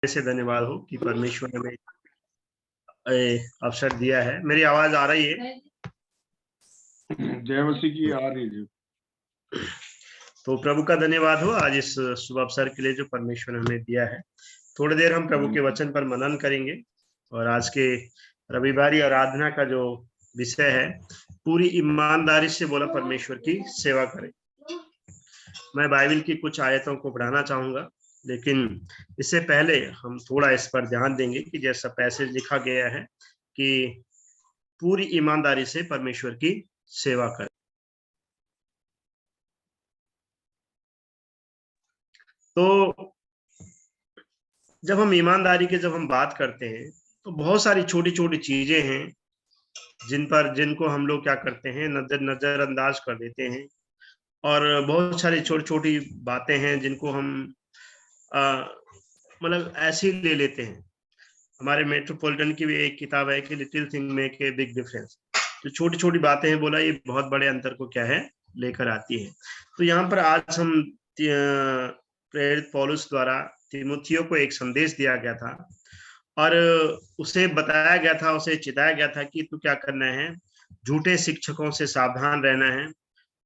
से धन्यवाद हो कि परमेश्वर ने अवसर दिया है। मेरी आवाज आ रही है? जय मसीह की आ रही है। तो प्रभु का धन्यवाद हो आज इस शुभ अवसर के लिए जो परमेश्वर ने हमें दिया है। थोड़ी देर हम प्रभु के वचन पर मनन करेंगे और आज के रविवारी आराधना का जो विषय है, पूरी ईमानदारी से बोला परमेश्वर की सेवा करें। मैं बाइबल की कुछ आयतों को पढ़ाना चाहूंगा, लेकिन इससे पहले हम थोड़ा इस पर ध्यान देंगे कि जैसा पैसेज लिखा गया है कि पूरी ईमानदारी से परमेश्वर की सेवा करें। तो जब हम ईमानदारी के जब हम बात करते हैं तो बहुत सारी छोटी छोटी चीजें हैं जिनको हम लोग क्या करते हैं, नजरअंदाज कर देते हैं, और बहुत सारी छोटी छोटी बातें हैं जिनको हम मतलब ऐसे ही ले लेते हैं। हमारे मेट्रोपॉलिटन की भी एक किताब है कि little thing make a big difference. जो छोटी छोटी बातें हैं बोला, ये बहुत बड़े अंतर को क्या है लेकर आती है। तो यहाँ पर आज हम प्रेरित पौलुस द्वारा तीमुथियो को एक संदेश दिया गया था और उसे बताया गया था, उसे चिताया गया था कि तू क्या करना है, झूठे शिक्षकों से सावधान रहना है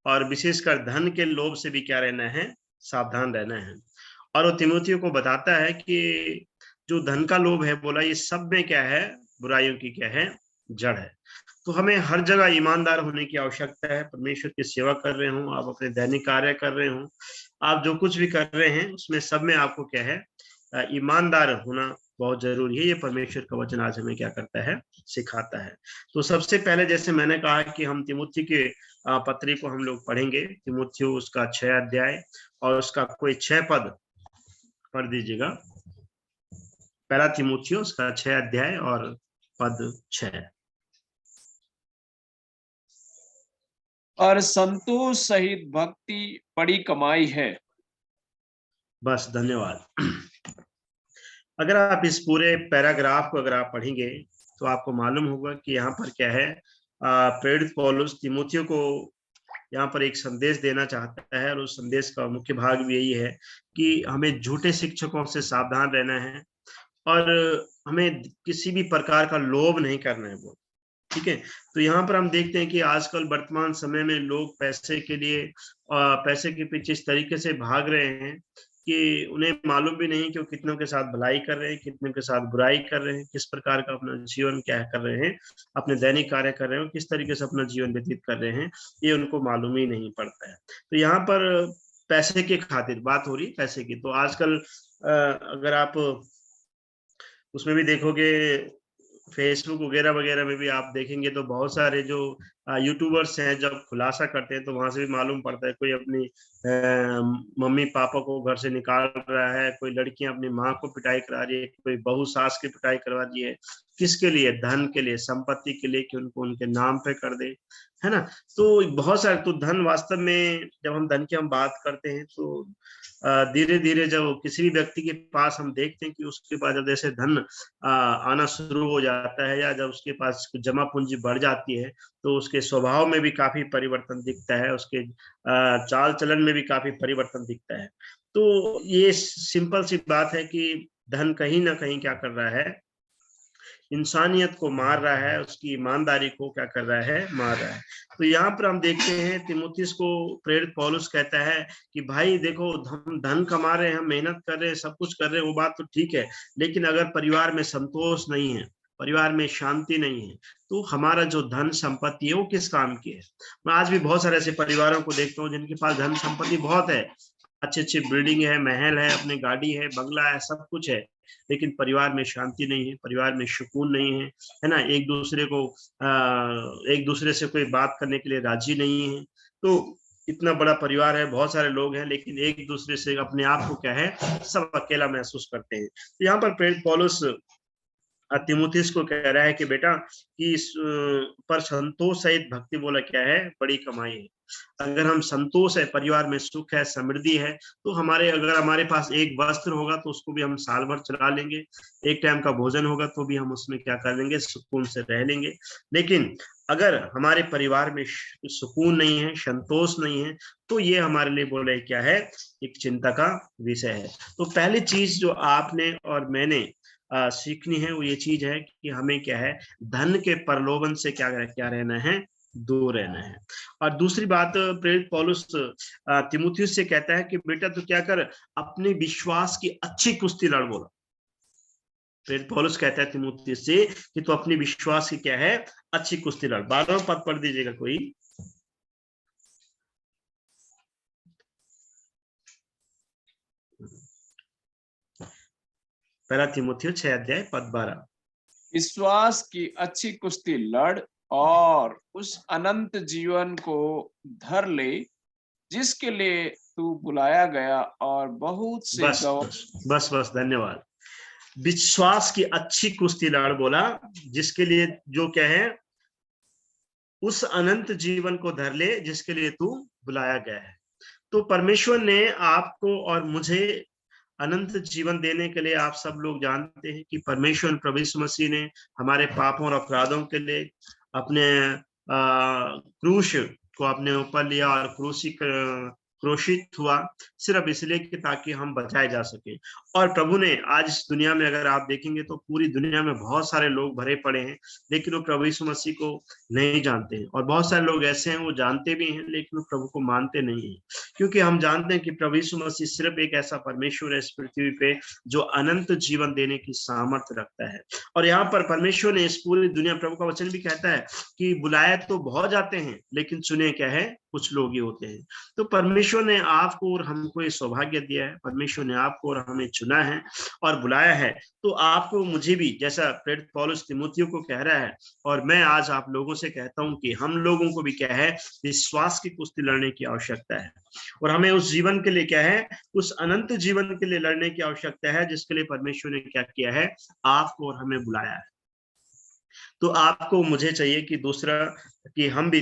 और विशेषकर धन के लोभ से भी क्या रहना है, सावधान रहना है। और वो तीमुथियो को बताता है कि जो धन का लोभ है बोला, ये सब में क्या है, बुराइयों की क्या है, जड़ है। तो हमें हर जगह ईमानदार होने की आवश्यकता है। परमेश्वर की सेवा कर रहे हो आप, अपने दैनिक कार्य कर रहे हो आप, जो कुछ भी कर रहे हैं उसमें सब में आपको क्या है, ईमानदार होना बहुत जरूरी है। ये परमेश्वर का वचन आज हमें क्या करता है, सिखाता है। तो सबसे पहले जैसे मैंने कहा कि हम तीमुथी के पत्री को हम लोग पढ़ेंगे। तीमुथी उसका 6 अध्याय और उसका कोई 6 पद पढ़ दीजिएगा। पहला तीमुथी उसका 6 अध्याय और पद 6। और संतोष सहित भक्ति बड़ी कमाई है। बस, धन्यवाद। अगर आप इस पूरे पैराग्राफ को अगर आप पढ़ेंगे तो आपको मालूम होगा कि यहाँ पर क्या है, प्रेरित पौलुस तीमुथियो को यहाँ पर एक संदेश देना चाहता है और उस संदेश का मुख्य भाग भी यही है कि हमें झूठे शिक्षकों से सावधान रहना है और हमें किसी भी प्रकार का लोभ नहीं करना है वो, ठीक है। तो यहाँ पर हम देखते हैं कि आजकल वर्तमान समय में लोग पैसे के लिए पैसे के पीछे इस तरीके से भाग रहे हैं कि उन्हें मालूम भी नहीं कि वो कितनों के साथ भलाई कर रहे हैं, कितनों के साथ बुराई कर रहे हैं, किस प्रकार का अपना जीवन क्या कर रहे हैं, अपने दैनिक कार्य कर रहे हैं, किस तरीके से अपना जीवन व्यतीत कर रहे हैं, ये उनको मालूम ही नहीं पड़ता है। तो यहाँ पर पैसे की खातिर बात हो रही है, पैसे की। तो आजकल अगर आप उसमें भी देखोगे, फेसबुक वगैरह वगैरह में भी आप देखेंगे तो बहुत सारे जो यूट्यूबर्स हैं, जब खुलासा करते हैं तो वहां से भी मालूम पड़ता है, कोई अपनी मम्मी पापा को घर से निकाल रहा है, कोई लड़कियां अपनी माँ को पिटाई करा रही है, कोई बहू सास की पिटाई करवा रही है। किसके लिए? धन के लिए, संपत्ति के लिए, कि उनको उनके नाम पे कर दे, है ना। तो बहुत सारे, तो धन वास्तव में जब हम धन की हम बात करते हैं तो धीरे धीरे जब किसी भी व्यक्ति के पास हम देखते हैं कि उसके पास जब जैसे धन आना शुरू हो जाता है या जब उसके पास जमा पूंजी बढ़ जाती है तो उसके स्वभाव में भी काफी परिवर्तन दिखता है, उसके चाल चलन में भी काफी परिवर्तन दिखता है। तो ये सिंपल सी बात है कि धन कहीं ना कहीं क्या कर रहा है, इंसानियत को मार रहा है, उसकी ईमानदारी को क्या कर रहा है, मार रहा है। तो यहाँ पर हम देखते हैं तीमुथियुस को प्रेरित पौलुस कहता है कि भाई देखो, हम धन कमा रहे हैं, हम मेहनत कर रहे हैं, सब कुछ कर रहे हैं, वो बात तो ठीक है, लेकिन अगर परिवार में संतोष नहीं है, परिवार में शांति नहीं है, तो हमारा जो धन संपत्ति है वो किस काम की है। मैं आज भी बहुत सारे ऐसे परिवारों को देखता हूँ जिनके पास धन संपत्ति बहुत है, अच्छी अच्छी बिल्डिंग है, महल है, अपनी गाड़ी है, बंगला है, सब कुछ है, लेकिन परिवार में शांति नहीं है, परिवार में सुकून नहीं है ना। एक दूसरे से कोई बात करने के लिए राजी नहीं है। तो इतना बड़ा परिवार है, बहुत सारे लोग हैं, लेकिन एक दूसरे से अपने आप को क्या है, सब अकेला महसूस करते हैं। तो यहाँ पर प्रेरित पौलुस तिमुथियुस को कह रहा है कि बेटा कि पर संतोष सहित भक्ति बोला क्या है, बड़ी कमाई है। अगर हम संतोष है, परिवार में सुख है, समृद्धि है, तो अगर हमारे पास एक वस्त्र होगा तो उसको भी हम साल भर चला लेंगे, एक टाइम का भोजन होगा तो भी हम उसमें क्या कर लेंगे, सुकून से रह लेंगे। लेकिन अगर हमारे परिवार में सुकून नहीं है, संतोष नहीं है, तो ये हमारे लिए बोले क्या है, एक चिंता का विषय है। तो पहली चीज जो आपने और मैंने सीखनी है वो ये चीज है कि हमें क्या है, धन के प्रलोभन से क्या रहना है, दूर रहना है। और दूसरी बात, प्रेरित पौलुस तिमुथियुस से कहता है कि बेटा तू क्या कर, अपने विश्वास की अच्छी कुश्ती लड़। बोला प्रेरित पौलुस कहता है तिमुथियुस से कि तू अपनी विश्वास की क्या है, अच्छी कुश्ती लड़। 12वां पद पढ़ दीजिएगा कोई। पहला तिमुथियुस 6 अध्याय पद 12। विश्वास की अच्छी कुश्ती लड़ और उस अनंत जीवन को धर ले जिसके लिए तू बुलाया गया और बहुत से बस धन्यवाद। विश्वास की अच्छी कुश्ती लड़ बोला, जिसके लिए जो क्या है, उस अनंत जीवन को धर ले जिसके लिए तू बुलाया गया है। तो परमेश्वर ने आपको और मुझे अनंत जीवन देने के लिए, आप सब लोग जानते हैं कि परमेश्वर प्रभु यीशु मसीह ने हमारे पापों और अपराधों के लिए अपने क्रूस को अपने ऊपर लिया और क्रूसित हुआ, सिर्फ इसलिए कि ताकि हम बचाए जा सके। और प्रभु ने आज इस दुनिया में अगर आप देखेंगे तो पूरी दुनिया में बहुत सारे लोग भरे पड़े हैं, लेकिन वो प्रभु यीशु मसीह को नहीं जानते हैं। और बहुत सारे लोग ऐसे हैं वो जानते भी हैं लेकिन वो प्रभु को मानते नहीं हैं, क्योंकि हम जानते हैं कि प्रभु यीशु मसीह सिर्फ एक ऐसा परमेश्वर है इस पृथ्वी पे जो अनंत जीवन देने की सामर्थ्य रखता है। और यहाँ पर परमेश्वर ने इस पूरी दुनिया, प्रभु का वचन भी कहता है कि बुलाए तो बहुत जाते हैं लेकिन चुने क्या है, कुछ लोग ही होते हैं। तो परमेश्वर ने आपको और हमको ये सौभाग्य दिया है, परमेश्वर ने आपको और हमें चुना है और बुलाया है। तो आपको मुझे भी, जैसा प्रेरित पौलुस तिमुथियुस को कह रहा है, और मैं आज आप लोगों से कहता हूं कि हम लोगों को भी क्या है, विश्वास की कुश्ती लड़ने की आवश्यकता है। और हमें उस जीवन के लिए क्या है, उस अनंत जीवन के लिए लड़ने की आवश्यकता है जिसके लिए परमेश्वर ने क्या किया है, आपको और हमें बुलाया है। तो आपको मुझे चाहिए कि दूसरा, कि हम भी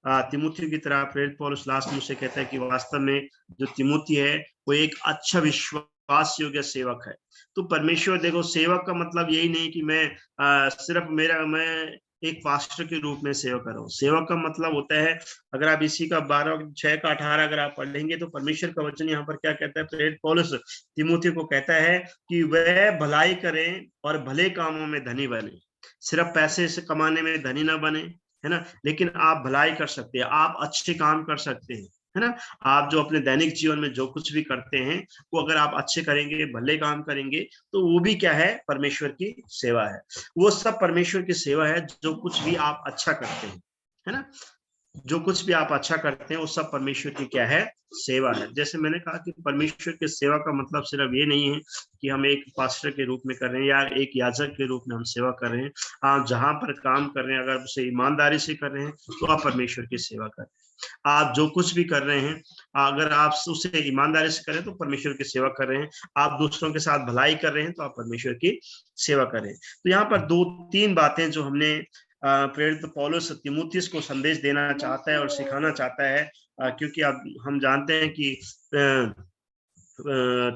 तिमुथियुस की तरह, प्रेरित पौलुस लास्ट में से कहता है कि वास्तव में जो तिमुथियुस है वो एक अच्छा विश्वास योग्य सेवक है। तो परमेश्वर, देखो, सेवक का मतलब यही नहीं कि मैं सिर्फ मैं एक पास्टर के रूप में सेवा कर रहा हूँ। सेवक का मतलब होता है, अगर आप इसी का 12:6 का 18 अगर आप पढ़ेंगे तो परमेश्वर का वचन यहाँ पर क्या कहता है, प्रेरित पौलुस तिमुथियुस को कहता है कि वह भलाई करें और भले कामों में धनी बने। सिर्फ पैसे से कमाने में धनी ना बने, है ना, लेकिन आप भलाई कर सकते हैं, आप अच्छे काम कर सकते हैं, है ना। आप जो अपने दैनिक जीवन में जो कुछ भी करते हैं वो अगर आप अच्छे करेंगे, भले काम करेंगे, तो वो भी क्या है, परमेश्वर की सेवा है। वो सब परमेश्वर की सेवा है, जो कुछ भी आप अच्छा करते हैं, है ना, जो कुछ भी आप अच्छा करते हैं वो सब परमेश्वर की क्या है, सेवा है। जैसे मैंने कहा कि परमेश्वर की सेवा का मतलब सिर्फ ये नहीं है कि हम एक पास्टर के रूप में कर रहे हैं या एक याजक के रूप में हम सेवा कर रहे हैं। आप जहां पर काम कर रहे हैं, अगर उसे ईमानदारी से कर रहे हैं तो आप परमेश्वर की सेवा कर रहे हैं। आप जो कुछ भी कर रहे हैं, अगर आप उसे ईमानदारी से करें तो परमेश्वर की सेवा कर रहे हैं। आप दूसरों के साथ भलाई कर रहे हैं तो आप परमेश्वर की सेवा कर रहे हैं। तो यहाँ पर 2-3 बातें जो हमने प्रेरित पौलुस तिमुथियुस को संदेश देना चाहता है और सिखाना चाहता है, क्योंकि अब हम जानते हैं कि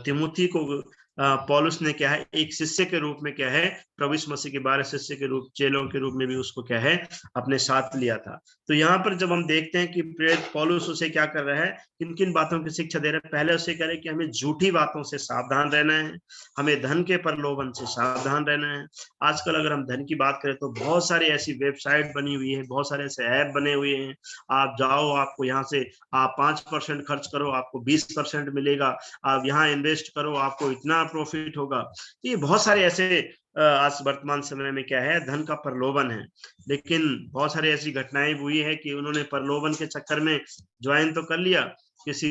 तिमुथी को पौलुस ने क्या है, एक शिष्य के रूप में क्या है, प्रभु यीशु मसीह के 12 शिष्य के रूप, चेलों के रूप में भी उसको क्या है, अपने साथ लिया था। तो यहाँ पर जब हम देखते हैं कि प्रेरित पौलुस उसे क्या कर रहा है, किन किन बातों की शिक्षा दे रहा है। पहले उसे कह रहे कि हमें झूठी बातों से सावधान रहना है, हमें धन के प्रलोभन से सावधान रहना है। आजकल अगर हम धन की बात करें तो बहुत सारी ऐसी वेबसाइट बनी हुई है, बहुत सारे ऐसे ऐप बने हुए हैं। आप जाओ, आपको यहाँ से आप 5% खर्च करो, आपको 20% मिलेगा। आप यहाँ इन्वेस्ट करो, आपको इतना प्रॉफिट होगा। ये बहुत सारे ऐसे आज वर्तमान समय में क्या है, धन का प्रलोभन है। लेकिन बहुत सारी ऐसी घटनाएं हुई है कि उन्होंने प्रलोभन के चक्कर में ज्वाइन तो कर लिया, किसी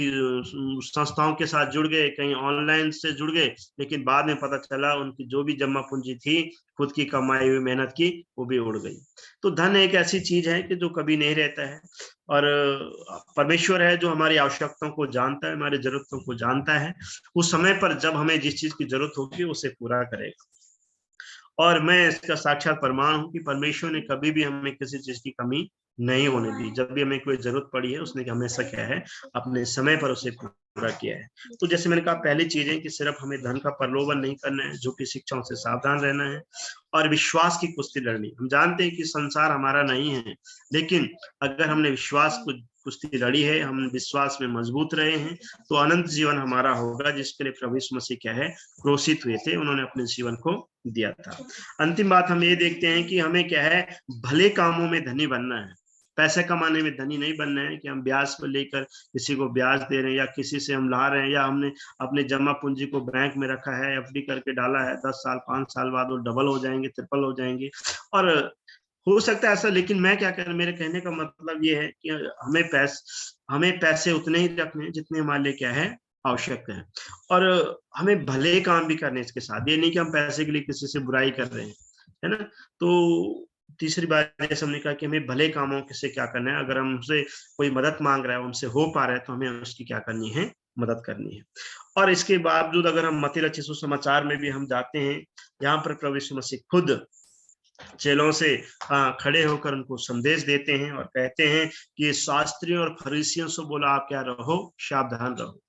संस्थाओं के साथ जुड़ गए, कहीं ऑनलाइन से जुड़ गए, लेकिन बाद में पता चला उनकी जो भी जमा पूंजी थी, खुद की कमाई हुई मेहनत की, वो भी उड़ गई। तो धन एक ऐसी चीज है कि जो कभी नहीं रहता है। और परमेश्वर है जो हमारी आवश्यकताओं को जानता है, हमारी जरूरतों को जानता है। उस समय पर जब हमें जिस चीज की जरूरत होगी उसे पूरा करेगा। और मैं इसका साक्षात प्रमाण हूं कि परमेश्वर ने कभी भी हमें किसी चीज की कमी नहीं होने दी। जब भी हमें कोई जरूरत पड़ी है, उसने हमेशा क्या है, अपने समय पर उसे पूरा किया है। तो जैसे मैंने कहा, पहली चीज है कि सिर्फ हमें धन का प्रलोभन नहीं करना है, झूठी शिक्षाओं से सावधान रहना है और विश्वास की कुश्ती लड़नी। हम जानते हैं कि संसार हमारा नहीं है, लेकिन अगर हमने विश्वास को कुश्ती लड़ी है, हम विश्वास में मजबूत रहे हैं, तो अनंत जीवन हमारा होगा, जिसके लिए प्रभु यीशु मसीह क्या है, क्रूसित हुए थे, उन्होंने अपने जीवन को दिया था। अंतिम बात हम ये देखते हैं कि हमें क्या है, भले कामों में धनी बनना है। पैसे कमाने में धनी नहीं बनना है कि हम ब्याज पर लेकर किसी को ब्याज दे रहे हैं, या किसी से हम ला रहे हैं, या हमने अपने जमा पूंजी को बैंक में रखा है, एफडी करके डाला है, 10 साल 5 साल बाद वो डबल हो जाएंगे, ट्रिपल हो जाएंगे, और हो सकता है ऐसा। लेकिन मैं क्या कह रहा, मेरे कहने का मतलब ये है कि हमें पैसे उतने ही रखने जितने हमारे लिए क्या है, आवश्यक है, और हमें भले काम भी करने इसके साथ। ये नहीं कि हम पैसे के लिए किसी से बुराई कर रहे हैं, है ना। तो तीसरी बात, जैसे हमने कहा कि हमें भले कामों से क्या करना है। अगर हमसे कोई मदद मांग रहा है, हमसे हो पा रहा है, तो हमें उसकी क्या करनी है, मदद करनी है। और इसके बावजूद अगर हम मत्ती रचित सुसमाचार में भी हम जाते हैं, यहाँ पर प्रभु यीशु मसीह खुद चेलों से खड़े होकर उनको संदेश देते हैं और कहते हैं कि शास्त्रियों और फरीसियों से बोला, आप क्या रहो, सावधान रहो।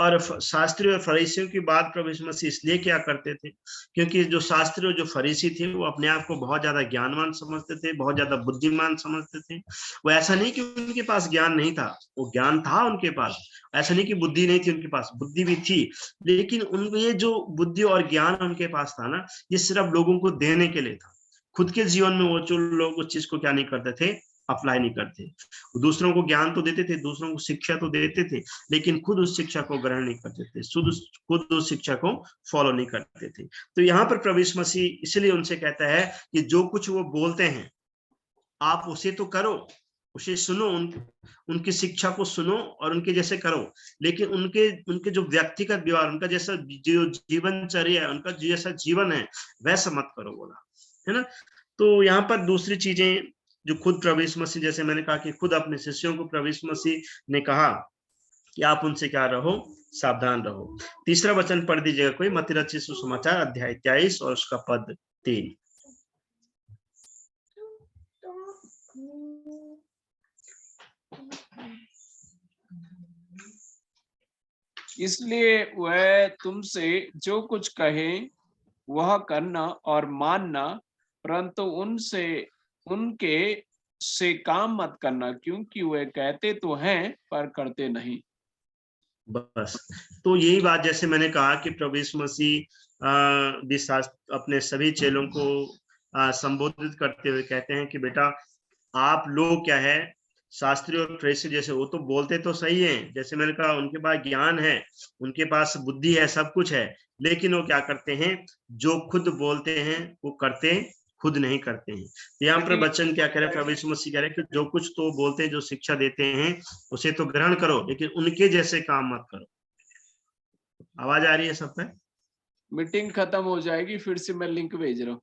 और शास्त्रियों और फरीसियों की बात प्रभु यीशु मसीह इसलिए क्या करते थे, क्योंकि जो शास्त्री और जो फरीसी थे, वो अपने आप को बहुत ज्यादा ज्ञानवान समझते थे, बहुत ज्यादा बुद्धिमान समझते थे। वो ऐसा नहीं कि उनके पास ज्ञान नहीं था, वो ज्ञान था उनके पास। ऐसा नहीं कि बुद्धि नहीं थी उनके पास, बुद्धि भी थी, लेकिन उन ये जो बुद्धि और ज्ञान उनके पास था ना, ये सिर्फ लोगों को देने के लिए था। खुद के जीवन में वो जो लोग उस चीज को क्या नहीं करते थे, अप्लाई नहीं करते। दूसरों को ज्ञान तो देते थे, दूसरों को शिक्षा तो देते थे, लेकिन खुद उस शिक्षा को ग्रहण नहीं करते थे, खुद उस शिक्षा को फॉलो नहीं करते थे। तो यहाँ पर प्रभु यीशु मसीह इसलिए उनसे कहता है कि जो कुछ वो बोलते हैं, आप उसे तो करो, उसे सुनो, उनकी शिक्षा को सुनो और उनके जैसे करो, लेकिन उनके जो व्यक्तिगत व्यवहार, उनका जैसा जो जीवनचर्या है, उनका जैसा जीवन है, वैसा मत करो, बोला, है ना। तो यहाँ पर दूसरी चीजें जो खुद प्रभु यीशु मसीह, जैसे मैंने कहा कि खुद अपने शिष्यों को प्रभु यीशु मसीह ने कहा कि आप उनसे क्या रहो, सावधान रहो। तीसरा वचन पढ़ दीजिएगा कोई, मत्ती रचित सुसमाचार अध्याय 23 और उसका पद 3। इसलिए वह तुमसे जो कुछ कहे वह करना और मानना, परंतु उनके से काम मत करना, क्योंकि वे कहते तो हैं पर करते नहीं। बस, तो यही बात जैसे मैंने कहा कि प्रभु यीशु मसीह अपने सभी चेलों को संबोधित करते हुए कहते हैं कि बेटा, आप लोग क्या है, शास्त्री और फरीसी जैसे, वो तो बोलते तो सही हैं, जैसे मैंने कहा उनके पास ज्ञान है, उनके पास बुद्धि है, सब कुछ है, लेकिन वो क्या करते हैं, जो खुद बोलते हैं वो करते खुद नहीं करते हैं। तो यहाँ पर वचन क्या कह रहे हैं, प्रभु यीशु मसीह कह रहे हैं कि जो कुछ तो बोलते हैं, जो शिक्षा देते हैं, उसे तो ग्रहण करो, लेकिन उनके जैसे काम मत करो। आवाज आ रही है सब पे? मीटिंग खत्म हो जाएगी, फिर से मैं लिंक भेज रहा हूँ।